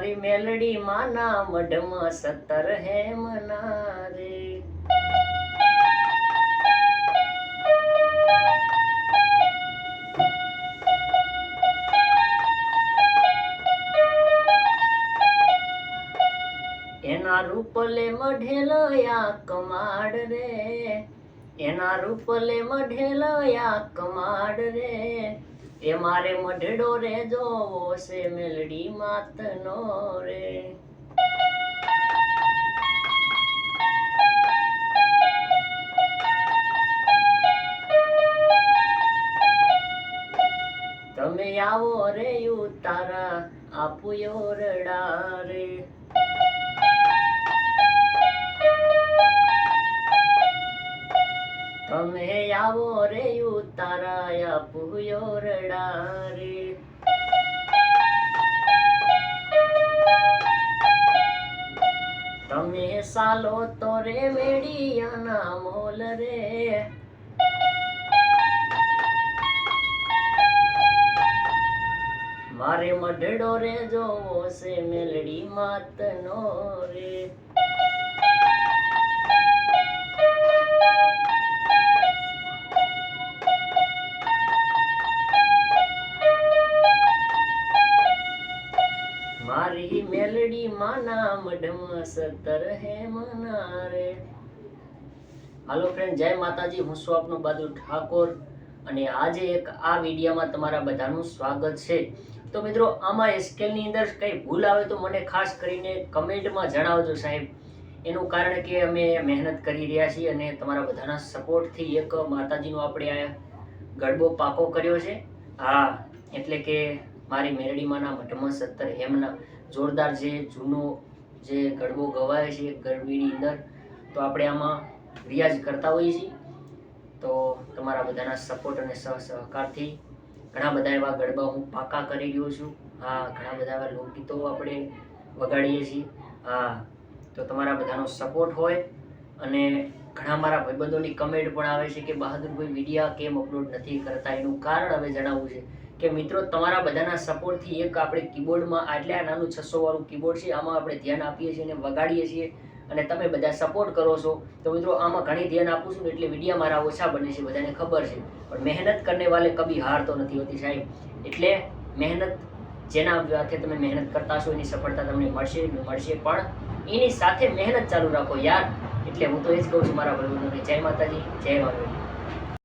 મારી મેલડી માના મઢમાં 17 હેમના રે. એના રૂપલે મઢેલયા કમાડ રે, એના રૂપલે મઢેલયા કમાડ રે. એ મારે મઢડો રે જોવો છે મેલડી માતનો રે. તમે આવો રે ઉતારા આપું યોરડા રે. તમે આવો રે ઉતારા આપું યોરડા રે. તમે સાલો તો રે મેડિયાના મોલ રે. મારે મઢડો રે જોવો છે મેલડી માતનો રે. મારી મેલડી માના મઢમાં 17 હેમના રે. હાલો ફ્રેન્ડ, જય માતાજી. હું છું આપનો બહાદુર ઠાકોર અને આજે એક આ વિડીયોમાં તમારા બધાનું સ્વાગત છે. તો મિત્રો, આમાં સ્કેલની અંદર કંઈ ભૂલ આવે તો મને ખાસ કરીને કમેન્ટમાં જણાવજો સાહેબ. એનું કારણ કે અમે મહેનત કરી રહ્યા છીએ અને તમારા બધાના સપોર્ટથી એક માતાજીનો આપણે આ ગરબો પાકો કર્યો છે. હા, એટલે કે મારી મેરડીમાંના મઢમાં 17 હેમના જોરદાર જે જૂનો જે ગરબો ગવાય છે ગરબીની અંદર, તો આપણે આમાં રિયાઝ કરતા હોઈએ છીએ. તો તમારા બધાના સપોર્ટ અને સહકારથી ઘણા બધા એવા ગરબા હું પાકા કરી રહ્યો છું. હા, ઘણા બધા એવા લોકગીતો આપણે વગાડીએ છીએ. હા, તો તમારા બધાનો સપોર્ટ હોય અને ઘણા મારા ભાઈબંધોની કમેન્ટ પણ આવે છે કે બહાદુરભાઈ વિડીયા કેમ અપલોડ નથી કરતા. એનું કારણ હવે જણાવવું છે કે મિત્રો, તમારા બધાના સપોર્ટથી એક આપણે કીબોર્ડમાં આટલા નાનું 600 વાળું કીબોર્ડ છે, આમાં આપણે ધ્યાન આપીએ છીએ અને વગાડીએ છીએ અને તમે બધા સપોર્ટ કરો છો. તો મિત્રો, આમાં ઘણી ધ્યાન આપું છું એટલે વિડીયો મારા ઓછા બને છે, બધાને ખબર છે. પણ મહેનત કરને વાલે કભી હાર તો નથી હોતી સાહેબ. એટલે મહેનત જેના સાથે તમે મહેનત કરતા છો એની સફળતા તમને મળશે, પણ એની સાથે મહેનત ચાલુ રાખો યાર. એટલે હું તો એ જ કહું છું મારા ભાઈઓને, જય માતાજી, જય માતાજી.